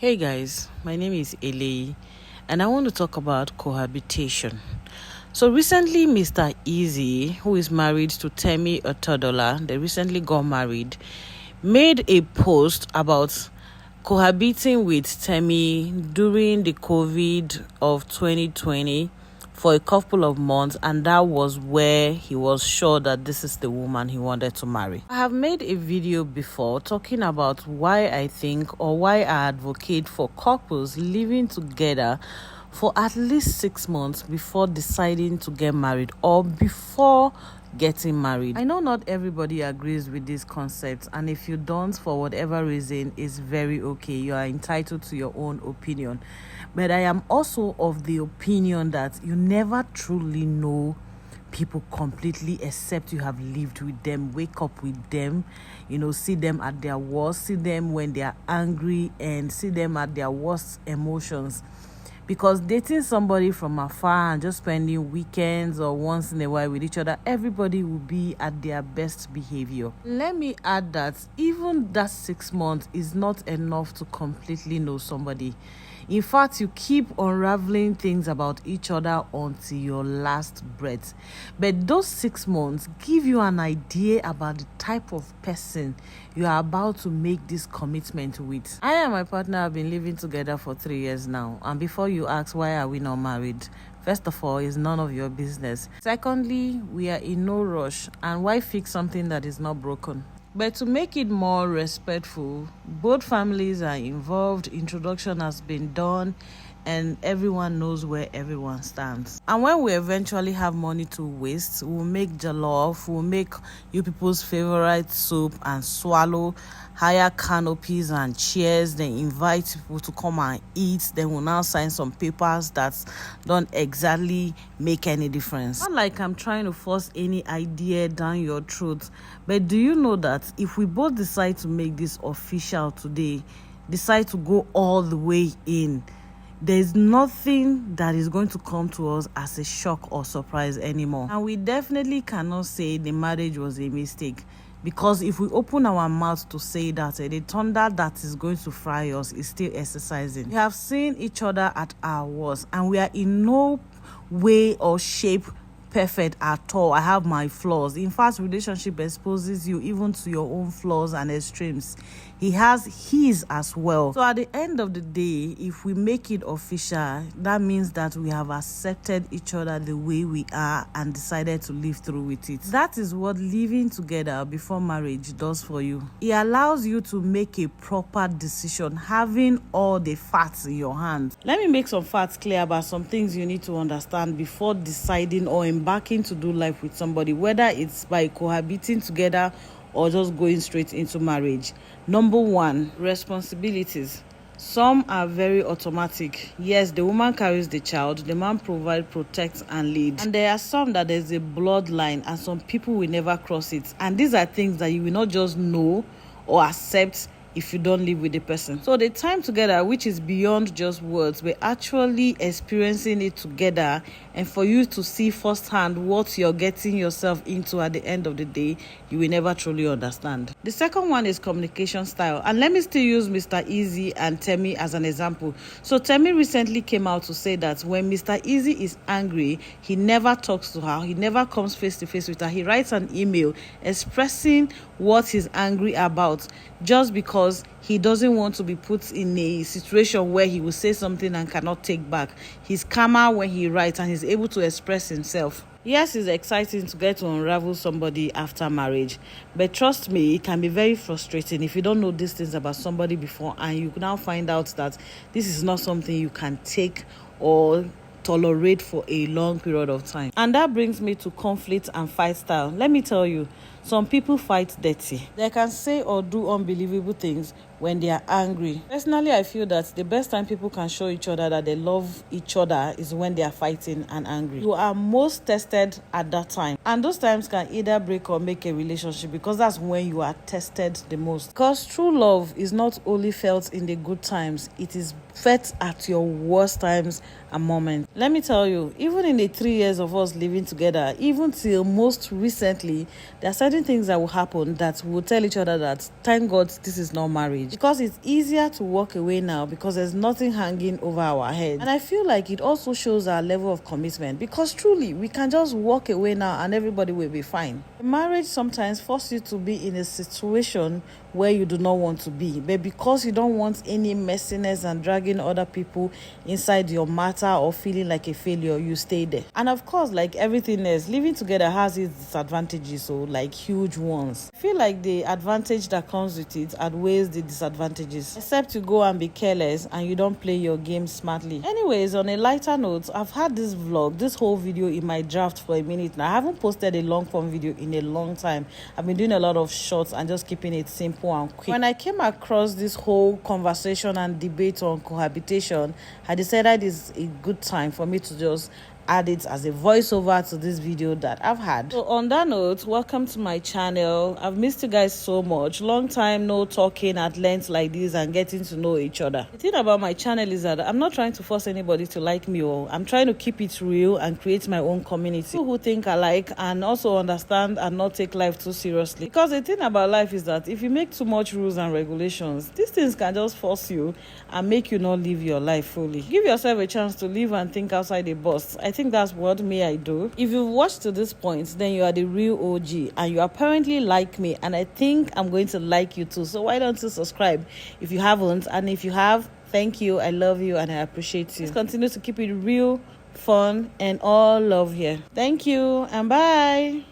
Hey guys, my name is Elei and I want to talk about cohabitation. So recently Mr. Easy, who is married to Temi Otodola, they recently got married, made a post about cohabiting with Temi during the COVID of 2020 for a couple of months, and that was where he was sure that this is the woman he wanted to marry. I have made a video before talking about why I think or why I advocate for couples living together for at least 6 months before deciding to get married or before getting married. I know not everybody agrees with this concept, and if you don't, for whatever reason, it's very okay. You are entitled to your own opinion. But I am also of the opinion that you never truly know people completely except you have lived with them, wake up with them, see them at their worst, see them when they are angry, and see them at their worst emotions. Because dating somebody from afar and just spending weekends or once in a while with each other, everybody will be at their best behavior. Let me add that even that 6 months is not enough to completely know somebody. In fact, you keep unraveling things about each other until your last breath. But those 6 months give you an idea about the type of person you are about to make this commitment with. I and my partner have been living together for 3 years now. And before you ask why are we not married, first of all, it's none of your business. Secondly, we are in no rush. And why fix something that is not broken? But to make it more respectful, both families are involved, introduction has been done, and everyone knows where everyone stands. And when we eventually have money to waste, we'll make jollof, we'll make you people's favorite soup and swallow, hire canopies and chairs, then invite people to come and eat. Then we'll now sign some papers that don't exactly make any difference. Not like I'm trying to force any idea down your throat, but do you know that if we both decide to make this official today, decide to go all the way in, there's nothing that is going to come to us as a shock or surprise anymore. And we definitely cannot say the marriage was a mistake, because if we open our mouth to say that, the thunder that is going to fry us is still exercising. We have seen each other at our worst, and we are in no way or shape perfect at all. I have my flaws. In fact, relationship exposes you even to your own flaws and extremes. He has his as well. So at the end of the day, if we make it official, that means that we have accepted each other the way we are and decided to live through with it. That is what living together before marriage does for you. It allows you to make a proper decision, having all the facts in your hands. Let me make some facts clear about some things you need to understand before deciding or embarking to do life with somebody, whether it's by cohabiting together or just going straight into marriage. Number one, responsibilities. Some are very automatic. Yes, the woman carries the child, the man provides, protects, and leads. And there are some that there's a bloodline, and some people will never cross it. And these are things that you will not just know or accept if you don't live with the person. So the time together, which is beyond just words, we're actually experiencing it together, and for you to see firsthand what you're getting yourself into at the end of the day, you will never truly understand. The second one is communication style. And let me still use Mr. Easy and Temi as an example. So Temi recently came out to say that when Mr. Easy is angry, he never talks to her, he never comes face to face with her. He writes an email expressing what he's angry about, just because he doesn't want to be put in a situation where he will say something and cannot take back. He's calmer when he writes, and he's able to express himself. Yes, it's exciting to get to unravel somebody after marriage, but trust me, it can be very frustrating if you don't know these things about somebody before, and you now find out that this is not something you can take or tolerate for a long period of time. And that brings me to conflict and fight style. Let me tell you, some people fight dirty. They can say or do unbelievable things when they are angry. Personally, I feel that the best time people can show each other that they love each other is when they are fighting and angry. You are most tested at that time. And those times can either break or make a relationship, because that's when you are tested the most. Because true love is not only felt in the good times, it is felt at your worst times and moments. Let me tell you, even in the 3 years of us living together, even till most recently, there are certain things that will happen that will tell each other that, thank God, this is not marriage. because it's easier to walk away now because there's nothing hanging over our heads. And I feel like it also shows our level of commitment, because truly we can just walk away now and everybody will be fine. Marriage sometimes forces you to be in a situation where you do not want to be, but because you don't want any messiness and dragging other people inside your matter or feeling like a failure, you stay there. And of course, like everything else, living together has its disadvantages, so like huge ones. I feel like the advantage that comes with it outweighs the disadvantages, except you go and be careless and you don't play your game smartly. Anyways, on a lighter note, I've had this vlog, this whole video in my draft for a minute now. I haven't posted a long form video in a long time. I've been doing a lot of shorts and just keeping it simple and quick. When I came across this whole conversation and debate on cohabitation, I decided it's a good time for me to just add it as a voiceover to this video that I've had. So on that note, welcome to my channel. I've missed you guys so much. Long time no talking at length like this and getting to know each other. The thing about my channel is that I'm not trying to force anybody to like me, or I'm trying to keep it real and create my own community. People who think alike and also understand and not take life too seriously. Because the thing about life is that if you make too much rules and regulations, these things can just force you and make you not live your life fully. Give yourself a chance to live and think outside the box. I think that's what I do. If you've watched to this point, then you are the real OG and you apparently like me, and I think I'm going to like you too. So why don't you subscribe if you haven't? And if you have, thank you. I love you and I appreciate you. Please continue to keep it real, fun, and all love here. Thank you and bye.